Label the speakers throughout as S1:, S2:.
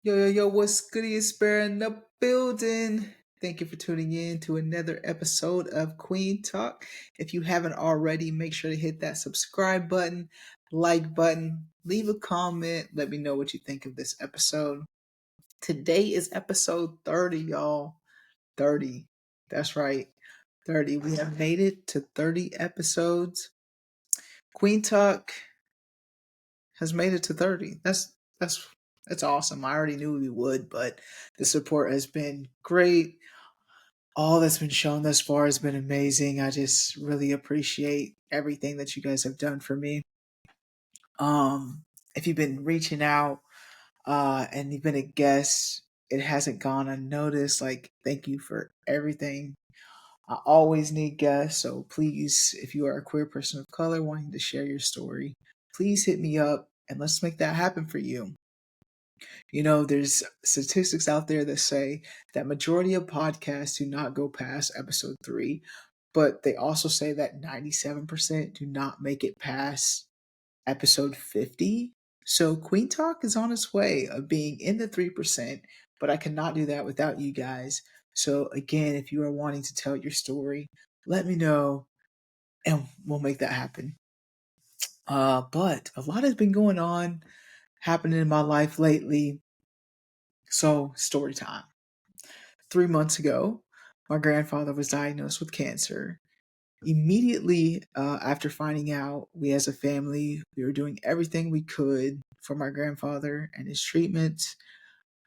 S1: Yo, what's goody? It's Bear in the building. Thank you for tuning in to another episode of Kueen Talk. If you haven't already, make sure to hit that subscribe button, like button, leave a comment, let me know what you think of this episode. Today is episode 30, y'all. 30. That's right. 30. We have made it to 30 episodes. Queen Talk has made it to 30. That's awesome. I already knew we would, but the support has been great. All that's been shown thus far has been amazing. I just really appreciate everything that you guys have done for me. If you've been reaching out and you've been a guest, it hasn't gone unnoticed. Like, thank you for everything. I always need guests, so please, if you are a queer person of color wanting to share your story, please hit me up and let's make that happen for you. You know, there's statistics out there that say that majority of podcasts do not go past episode 3, but they also say that 97% do not make it past episode 50. So Queen Talk is on its way of being in the 3%, but I cannot do that without you guys. So again, if you are wanting to tell your story, let me know and we'll make that happen. But a lot has been going on, happening in my life lately. So, story time. 3 months ago, my grandfather was diagnosed with cancer. Immediately after finding out, we as a family, we were doing everything we could for my grandfather and his treatment.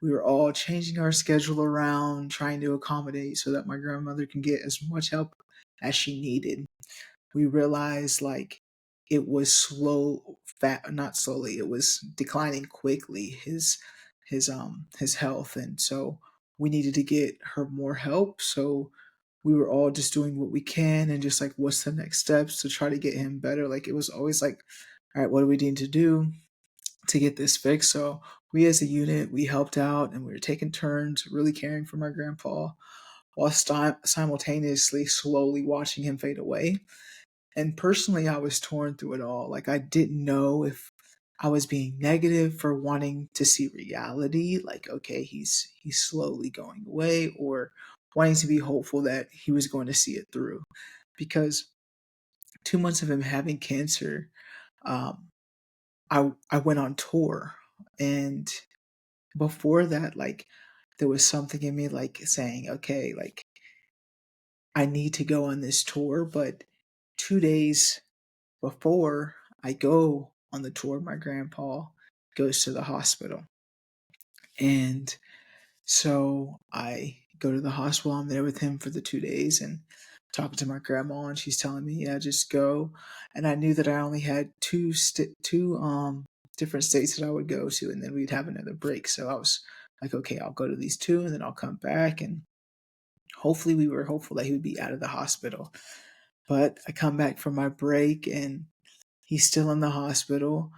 S1: We were all changing our schedule around, trying to accommodate so that my grandmother can get as much help as she needed. We realized like it was not slowly, it was declining quickly, his health, and so we needed to get her more help. So we were all just doing what we can and just like what's the next steps to try to get him better. Like it was always like, all right, what do we need to do to get this fixed? So we as a unit, we helped out and we were taking turns really caring for my grandpa while simultaneously slowly watching him fade away. And personally, I was torn through it all. Like, I didn't know if I was being negative for wanting to see reality, like, okay, he's slowly going away, or wanting to be hopeful that he was going to see it through. Because 2 months of him having cancer, um, I went on tour, and before that, like, there was something in me like saying, okay, like I need to go on this tour, but 2 days before I go on the tour, my grandpa goes to the hospital. And so I go to the hospital. I'm there with him for the 2 days and talking to my grandma, and she's telling me, "Yeah, just go." And I knew that I only had two different states that I would go to, and then we'd have another break. So I was like, "Okay, I'll go to these two, and then I'll come back." And hopefully, we were hopeful that he would be out of the hospital. But I come back from my break, and he's still in the hospital.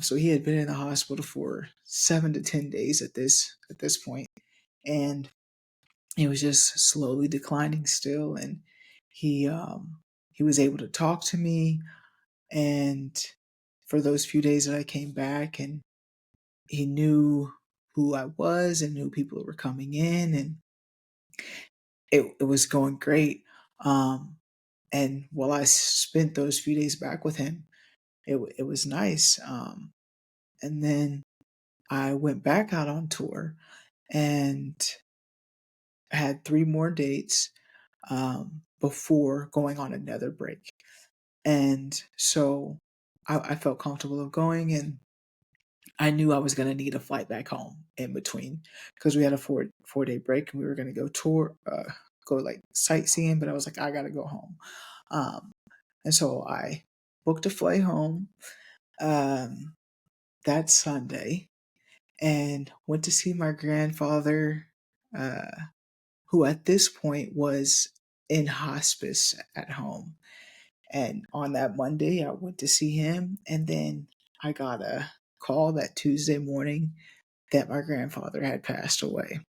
S1: So he had been in the hospital for 7 to 10 days at this point, and he was just slowly declining still. And he was able to talk to me, and for those few days that I came back, and he knew who I was and knew people that were coming in, and it was going great. And while I spent those few days back with him, it was nice. And then I went back out on tour and had 3 more dates before going on another break. And so I felt comfortable of going, and I knew I was going to need a flight back home in between because we had a four day break and we were going to go go like sightseeing. But I was like, I got to go home. Um, and so I booked a flight home um, that Sunday and went to see my grandfather, uh, who at this point was in hospice at home. And on that Monday, I went to see him, and then I got a call that Tuesday morning that my grandfather had passed away.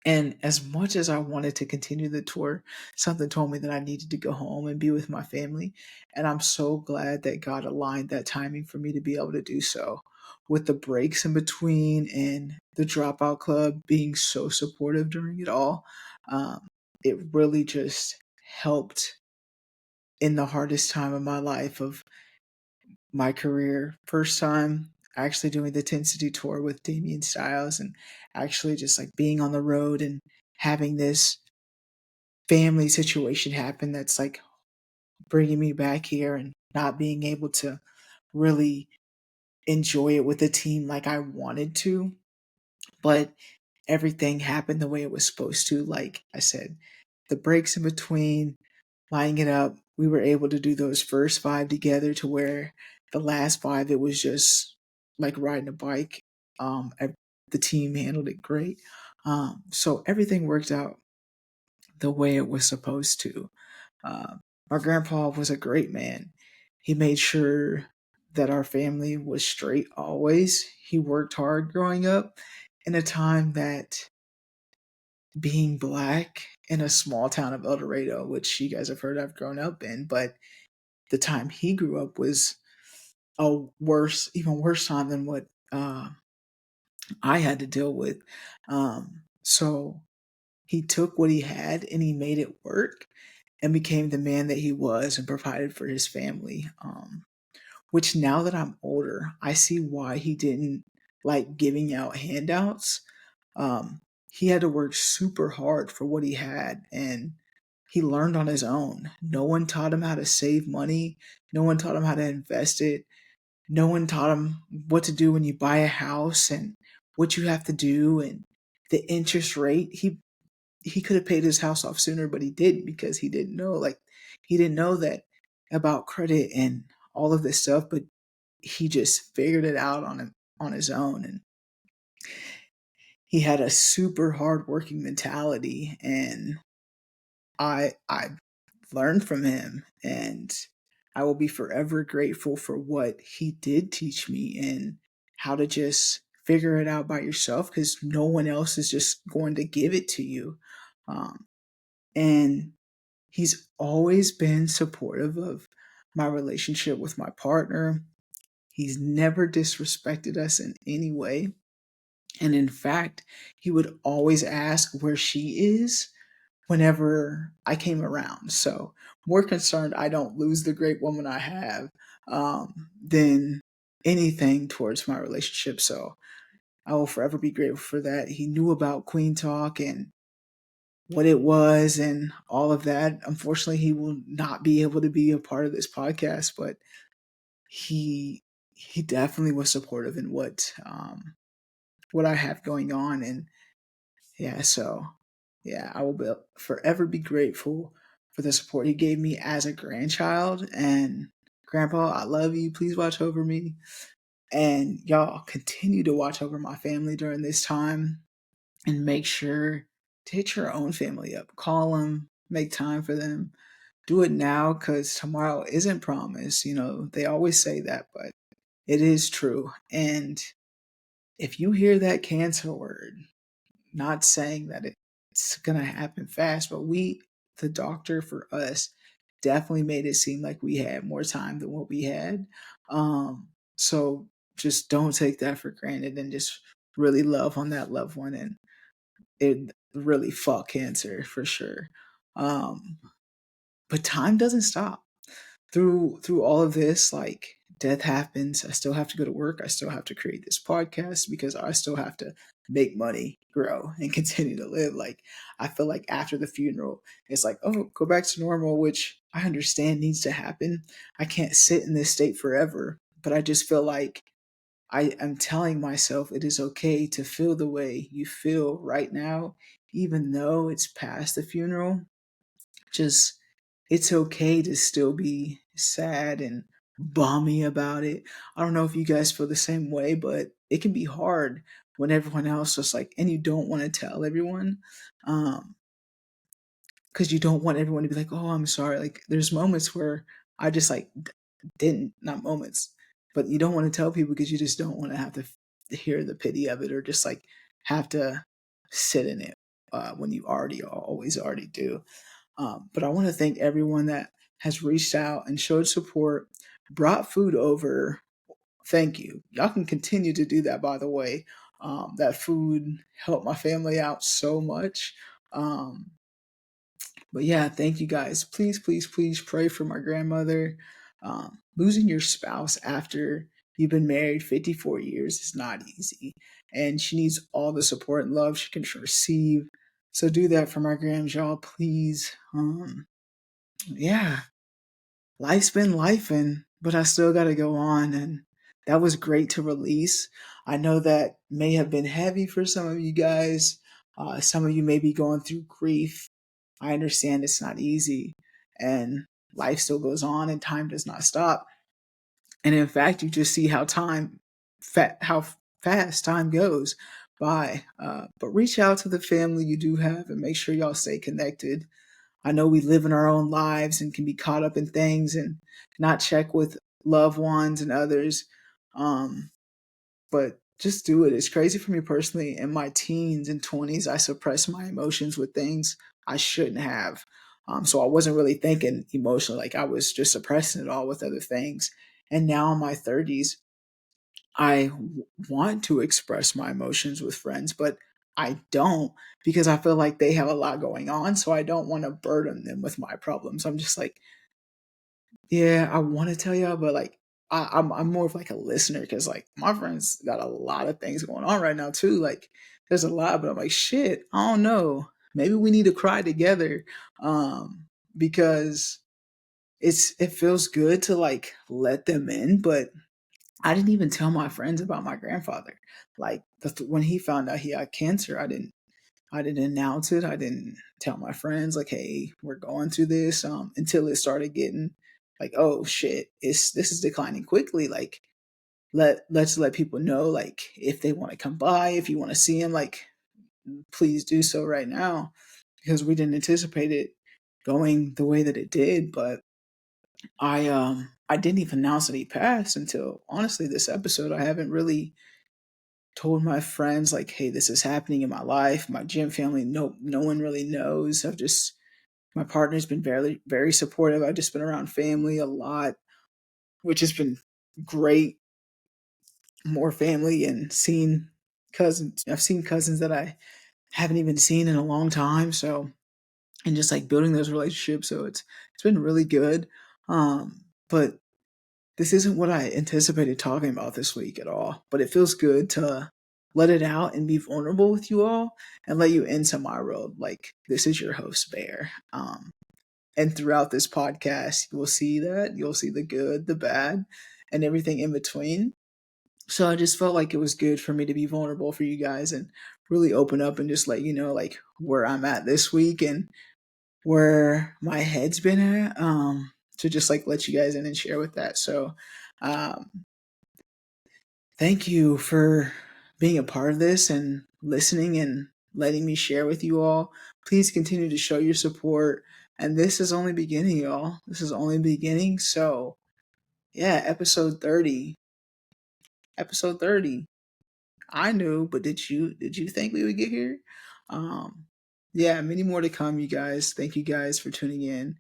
S1: And as much as I wanted to continue the tour, something told me that I needed to go home and be with my family. And I'm so glad that God aligned that timing for me to be able to do so. with the breaks in between and the Dropout Club being so supportive during it all, um, it really just helped in the hardest time of my life of my career. First time actually doing the 10 city tour with Damien Styles and actually just like being on the road and having this family situation happen that's like bringing me back here and not being able to really enjoy it with the team like I wanted to. But everything happened the way it was supposed to. Like I said, the breaks in between, lining it up, we were able to do those first five together to where the last five, it was just like riding a bike. The team handled it great. So everything worked out the way it was supposed to. Uh, my grandpa was a great man. He made sure that our family was straight always. He worked hard growing up in a time that being black in a small town of El Dorado, which you guys have heard I've grown up in, but the time he grew up was a worse, even worse time than what I had to deal with. So he took what he had and he made it work and became the man that he was and provided for his family. Which now that I'm older, I see why he didn't like giving out handouts. Um, he had to work super hard for what he had and he learned on his own. No one taught him how to save money. No one taught him how to invest it. No one taught him what to do when you buy a house and what you have to do and the interest rate. He could have paid his house off sooner, but he didn't because he didn't know. Like he didn't know that about credit and all of this stuff, but he just figured it out on his own. And he had a super hard working mentality and I learned from him and I will be forever grateful for what he did teach me and how to just figure it out by yourself because no one else is just going to give it to you. And he's always been supportive of my relationship with my partner. He's never disrespected us in any way. And in fact, he would always ask where she is whenever I came around. So, more concerned I don't lose the great woman I have than anything towards my relationship. So, I will forever be grateful for that. He knew about Kueen Talk and what it was and all of that. Unfortunately, he will not be able to be a part of this podcast, but he he definitely was supportive in what I have going on and yeah, so yeah, I will forever be grateful for the support he gave me as a grandchild. And Grandpa, I love you. Please watch over me. And y'all continue to watch over my family during this time and make sure to hit your own family up. Call them, make time for them. Do it now because tomorrow isn't promised. You know, they always say that, but it is true. And if you hear that cancer word, not saying that it's gonna happen fast, but the doctor for us, definitely made it seem like we had more time than what we had. So just don't take that for granted and just really love on that loved one and it really fought cancer for sure. Um, but time doesn't stop through all of this, like death happens. I still have to go to work. I still have to create this podcast because I still have to make money, grow, and continue to live. Like I feel like after the funeral, it's like, oh, go back to normal, which I understand needs to happen. I can't sit in this state forever, but I just feel like I am telling myself it is okay to feel the way you feel right now, even though it's past the funeral. Just it's okay to still be sad and bummy about it. I don't know if you guys feel the same way, but it can be hard when everyone else is like, and you don't want to tell everyone, because you don't want everyone to be like, oh, I'm sorry. Like, there's moments where I just like didn't, not moments, but you don't want to tell people because you just don't want to have to hear the pity of it or just like have to sit in it when you already do. But I want to thank everyone that has reached out and showed support, brought food over, thank you. Y'all can continue to do that, by the way. That food helped my family out so much. Um, but yeah, thank you guys. Please, please, please pray for my grandmother. Losing your spouse after you've been married 54 years is not easy. And she needs all the support and love she can receive. So do that for my grams, y'all, please. Yeah, life's been lifing, but I still got to go on. And that was great to release. I know that may have been heavy for some of you guys. Some of you may be going through grief. I understand it's not easy, and life still goes on, and time does not stop. And in fact, you just see how how fast time goes by. But reach out to the family you do have, and make sure y'all stay connected. I know we live in our own lives and can be caught up in things and not check with loved ones and others. Um, but just do it. It's crazy for me personally. In my teens and 20s, I suppressed my emotions with things I shouldn't have. So I wasn't really thinking emotionally, like I was just suppressing it all with other things. And now in my 30s, want to express my emotions with friends, but I don't because I feel like they have a lot going on. So I don't want to burden them with my problems. I'm just like, yeah, I want to tell y'all, but like, I'm more of like a listener because like my friends got a lot of things going on right now too. Like, there's a lot, but I'm like, shit, I don't know. Maybe we need to cry together, because it feels good to like let them in, but I didn't even tell my friends about my grandfather. Like when he found out he had cancer, I didn't announce it. I didn't tell my friends like, "Hey, we're going through this." Until it started getting like, "Oh shit, this is declining quickly." Like, let's let people know like if they want to come by, if you want to see him, like please do so right now because we didn't anticipate it going the way that it did. But I didn't even announce that he passed until honestly this episode. I haven't really told my friends like, hey, this is happening in my life. My gym family, no one really knows. My partner's been very very supportive. I've just been around family a lot, which has been great. More family and seen cousins. I've seen cousins that I haven't even seen in a long time. So and just like building those relationships. So it's been really good. But this isn't what I anticipated talking about this week at all, but it feels good to let it out and be vulnerable with you all and let you into my world. Like, this is your host, Bear. And throughout this podcast, you will see that. You'll see the good, the bad, and everything in between. So I just felt like it was good for me to be vulnerable for you guys and really open up and just let you know, like, where I'm at this week and where my head's been at. To just like let you guys in and share with that. So, um, thank you for being a part of this and listening and letting me share with you all. Please continue to show your support. And this is only beginning, y'all. This is only beginning. So, yeah, episode 30. Episode 30. I knew, but did you think we would get here? Um yeah, many more to come, you guys. Thank you guys for tuning in.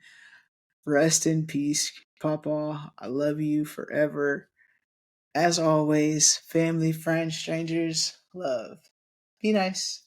S1: Rest in peace, Papa. I love you forever. As always, family, friends, strangers, love. Be nice.